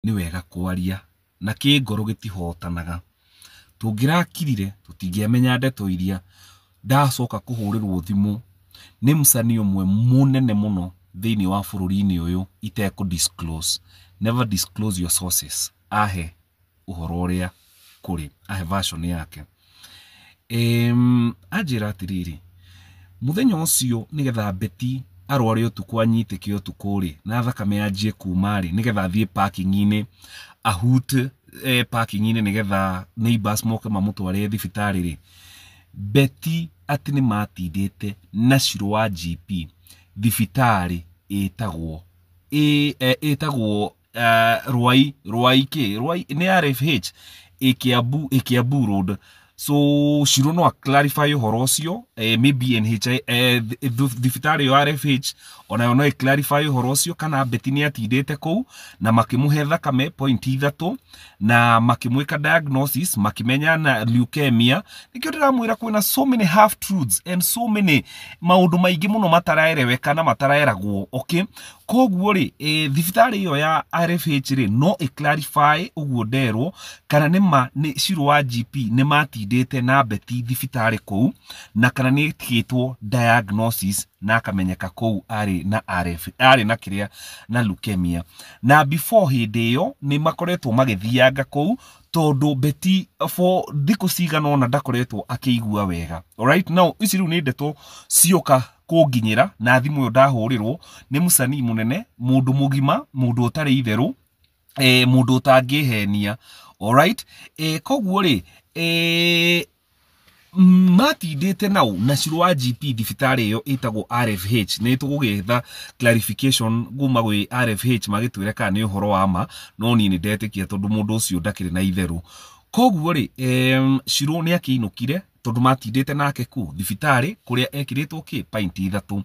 ni wega kwaria na kĩngoro gĩtihotanaga. Tũngĩrakirire tũtingĩamenya ndeto iria ndacoka kũhũrĩrwo thimũ nĩ mũcani ũmwe mũnene mũno thĩinĩ wa bũrũri-inĩ ũyũ itekũ disclose. Never disclose your sources. Ahe ũhoro ũrĩa kũrĩ, ahe version yake. Anjĩra atĩrĩrĩ, mũthenya ũcio nĩgetha Betty arware ũtukũ anyitĩke ũtukũ rĩ na thakame yanjie kuma rĩ nĩgetha athiĩ parking-inĩ ahute parking-inĩ nĩgetha neighbors moke mamũtware thibitarĩ rĩ, Betty atĩ nĩ matindĩte na Shirũ wa GP thibitarĩ ĩtagwo Rwai nĩ RFH Kiambu Road. So Shirũ no clarify ũhoro ũcio, maybe NHI thibitarĩ ya RFH ona no clarify ũhoro ũcio kana Betty nĩ atindĩte kũu na makĩmũhe thakame point 3 na makĩmwĩka diagnosis makĩmenya na leukemia. Nĩkĩo ndĩramwĩra kwĩna so many half truths and so many maũndũ maingĩ mũno mataraereweka na mataraeragwo. Okay, koguo rĩ thibitarĩ ĩyo ya RFH rĩ no clarify ũguo nderwo kana nĩ Shirũ wa GP nĩ matindĩte na Betty thibitarĩ kũu na kana nĩ ĩtĩtwo diagnosis na akamenyeka kũu arĩ na kĩrĩa na leukemia. Na before hĩndĩ ĩyo nĩ makoretwo magĩthianga kũu tondũ Betty for thikũ cigana ona ndakoretwo akĩigua wega. Alright, now ici rĩu nĩ ndeto cioka kũnginyĩra na thimũ ĩyo ndahũrĩrwo nĩ mũcani mũnene, mũndũ mũgima, mũndũ ũtarĩ itherũ, mũndũ ũtangĩhenia. Alright, koguo rĩ matindĩte nau na Shirũ wa GP thibitarĩ ĩyo ĩtagwo RFH. Nĩ tũgũgetha clarification kuma gwĩ RFH magĩtwĩre kana nĩ ũhoro wa ma, no niĩ nĩ ndetĩkia tondũ mũndũ ũcio ndakĩrĩ na itherũ. Koguo rĩ Shirũ nĩ akĩinũkire tondũ matindĩte nake kũu thibitarĩ kũrĩa ekĩrĩtwo point 3.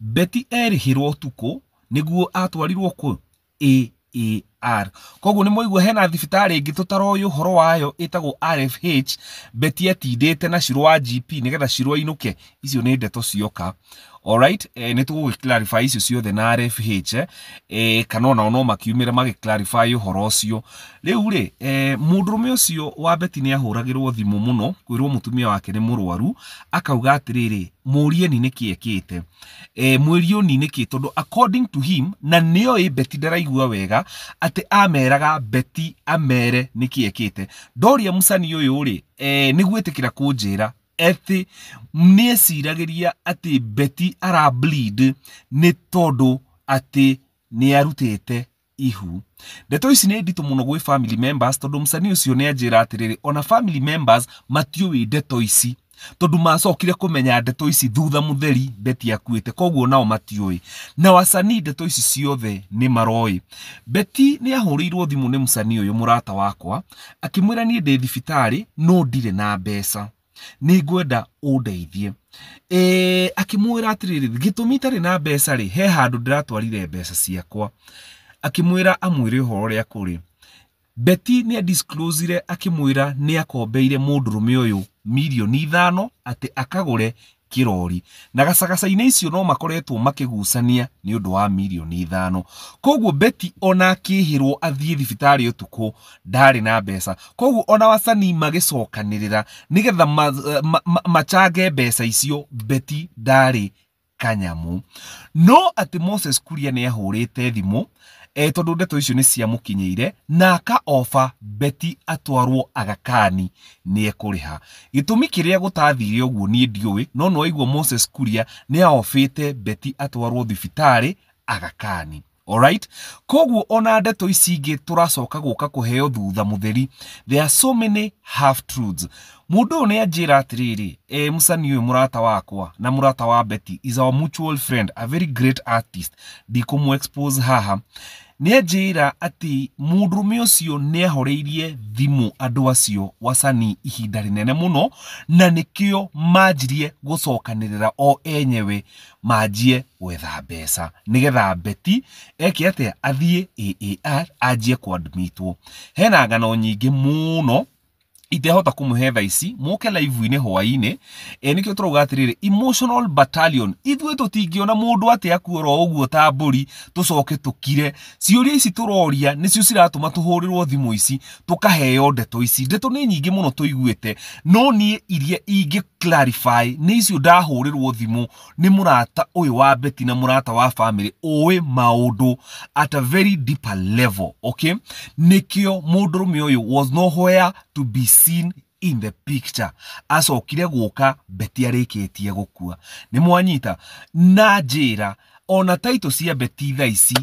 Betty erĩhĩrwo ũtukũ nĩguo atwarirwo kũ AAR. Koguo nĩ mũigua hena thibitarĩ ĩngĩ tũtaroĩ ũhoro wayo ĩtagwo RFH. Betty atindĩte na Shirũ wa GP nĩgetha Shirũ ainũke. Icio nĩ ndeto cioka. Alright, nĩ tũgũclarify icio ciothe na RFH kana ona no makiumĩre magĩclarify ũhoro ũcio. Rĩu rĩ mũndũrũme ũcio wa Betty nĩ ahũragĩrwo thimũ mũno kwĩrwo mũtumia wake nĩ mũrwaru, akauga atĩrĩrĩ mũrieni nĩkĩ ekĩte, mwĩrioni nĩkĩ, tondũ according to him na nĩoĩ Betty ndaraigua wega atĩ ameraga Betty amere nĩkĩ ekĩte. Ndoria mũcani ũyũ rĩ nĩ gwĩtĩkĩra kũnjĩra eti nĩeciragĩria atĩ Betty ara bleed nĩ tondũ atĩ nĩ arutĩte ihu. Ndeto ici nĩ nditũ mũno gwĩ family members tondũ mũcani ũcio nĩ anjĩra atĩrĩrĩ ona family members matiũĩ ndeto ici tondũ macokire kũmenya ndeto ici thutha mũtheri Betty akuĩte, koguo nao matiũĩ. Na wacani ndeto ici ciothe nĩ maroĩ. Betty nĩ ahũrĩirwo thimũ nĩ mũcani ũyũ mũrata wakwa akĩmwĩra niĩ ndĩ thibitarĩ no ndirĩ na mbeca, nĩ ngwenda ũndeithie. Akĩmwĩra atĩrĩrĩ gĩtũmi itarĩ na mbeca rĩ he handũ ndĩratwarire mbeca ciakwa. Akĩmwĩra amwĩre ũhoro ũrĩa kũrĩ. Betty nĩ disclosire akĩmwĩra nĩ akombeire mũndũrũme ũyũ mirioni 5 atĩ akagũre kĩrori, na gacagaca-inĩ icio no makoretwo makĩgucania nĩ ũndũ wa mirioni 5. Koguo Betty ona akĩhĩrwo athiĩ thibitarĩ ũtukũ ndarĩ na mbeca, koguo ona wacani magĩcokanĩrĩra nĩgetha machange mbeca icio Betty ndarĩ kanyamu. No atĩ Moses Kuria nĩ ahũrĩte thimũ tondũ ndeto icio nĩ ciamũkinyĩire na aka offer Betty atwarwo Aga Khan nĩ ekũrĩha. Gĩtũmi kĩrĩa gũtathire ũguo niĩ ndiũĩ, no no aigua Moses Kuria nĩ aofĩte Betty atwarwo thibitarĩ Aga Khan. Alright, koguo ona ndeto ici ingĩ tũracoka gũka kũheo thutha mũtheri. There are so many half truths. Mũndũ ũyũ nĩ anjĩra atĩrĩrĩ mũcani ũyũ mũrata wakwa na mũrata wa Betty is our mutual friend, a very great artist, ndikũmũ expose haha. Nĩ anjĩra atĩ mũndũrũme ũcio nĩ ahoreirie thimũ andũ acio wacani ihinda rĩnene mũno na nĩkĩo manjirie gũcokanĩrĩra o enyewe manjie gwetha mbeca nĩgetha Betty eke atĩa athiĩ AAR anjie kũadmitwo. Hena ngano nyingĩ mũno itehota kumuhetha ici muke live ine hwaine nikio turugatirire emotional battalion ithuĩ tũtingĩona mũndũ ate akuora ũguo ta mbũri tucoke tukire ciũria ici turoria nicio ciratũma tuhũrĩrwo thimũ ici tukaheo ndeto ici ndeto nĩ nyingĩ mũno tuiguĩte no niĩ iria ingĩ clarify nĩ icio ndahũrĩrwo thimũ nĩ mũrata ũyũ wa Betty na mũrata wa family ũĩ maũndũ at a very deeper level. Okay, nikio mũndũrũme ũyũ was nowhere to be seen in the picture acokire guka Betty arĩkĩtie gũkua. Nĩ mwanyita na njĩra ona taito cia Betty thaa ici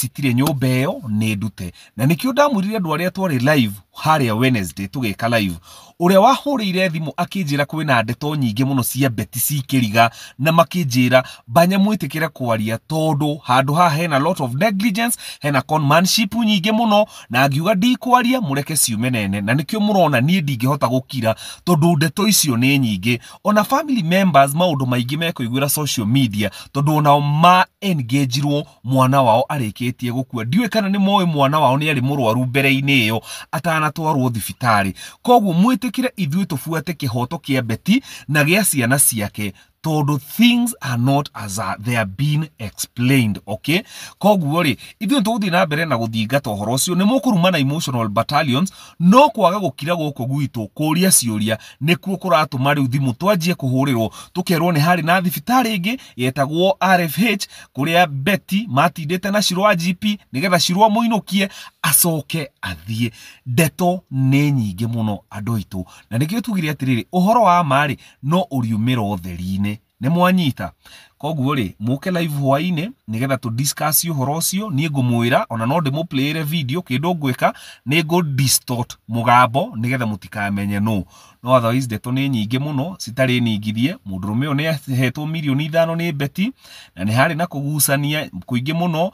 citire nyũmba ĩyo nĩ ndute na nikio ndamwĩrire andũ arĩa twarĩ live harĩa Wednesday tũgĩka live ũrĩa wahũrĩire thimũ akĩnjĩra kwĩna ndeto nyingĩ mũno cia Betty cikĩriga na makĩnjĩra banya mwĩtĩkĩre kwaria tondũ handũ haha hena lot of negligence hena conmanship nyingĩ mũno na ngiuga ndikwaria mũreke ciume nene na nikio mũrona niĩ ndingĩhota gũkira tondũ ndeto icio nĩ nyingĩ ona family members maũndũ maingĩ mekũiguĩra social media tondũ onao ma engage-irwo mwana wao arĩkĩtie gũkua ndiũĩ kana nĩ moĩ mwana wao nĩ arĩ mũrwaru mbere-inĩ ĩyo atanatwarwo thibitarĩ koguo mwĩtĩkire ithuĩ tũbuate kĩhoto kĩa Betty na gĩa ciana ciake todo things are not as they are being explained. Okay, koguo ri ithuĩ tũgũthiĩ na mbere na gũthingata ũhoro ũcio nĩ mũkũruma na emotional battalions no kwaga gũkira gũkũ gwitũ kũria ciũria nĩkuo kũratũma rĩu thimũ twanjie kũhũrĩrwo tũkerwo nĩ harĩ na thibitarĩ ĩngĩ yetagwo RFH kũrĩa Betty matindĩte na Shirwa GP nĩgetha Shirwa mũinũkie acoke athiĩ. Ndeto nĩ nyingĩ mũno andũ aitũ na nĩkĩo tugire atĩrĩrĩ ũhoro wa marĩ no ũriumĩra ũtheri-inĩ. Nĩ mwanyita koguo ri muke live hwaine nigetha tu discuss ũhoro ũcio niĩ ngũmwĩra ona no ndĩmũplayere video kĩndũ ngwĩka nĩ ngũ distort mũgambo nigetha mũtikamenye no otherwise ndeto nĩ nyingĩ mũno citarĩ ningithie mũndũrũme ũyũ nĩ ahetwo mirioni 5 nĩ Betty na nĩ harĩ na kũgucania kũingĩ mũno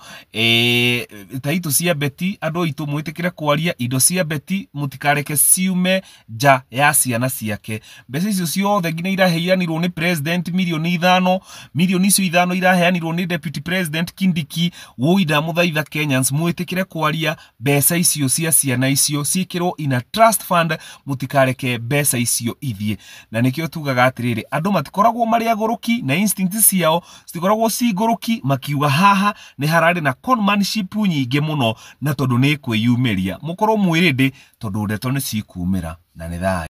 taito cia Betty andũ aitũ mwĩtĩkĩre kwaria indo cia Betty mũtikareke ciume nja ya ciana ciake. Mbeca icio ciothe nginya iraheanirwo nĩ president mirioni 5 mirioni icio 5 iraheanirwo nĩ deputy president Kindiki woida muthaitha Kenyans mwĩtĩkĩre kwaria mbeca icio cia ciana icio ciĩkĩrwo in a trust fund mũtikareke mbeca icio ithie na nikio tugaga atĩrĩrĩ andũ matikoragwo marĩ agũrũki na instinct ciao citikoragwo cigũrũki makiuga haha nĩ hararĩ na conmanship nyingĩ mũno na tondũ nĩ kwĩyumĩria mũkorwo mwĩrĩndĩ tondũ ndeto nĩ cikumĩra na nĩ thaa.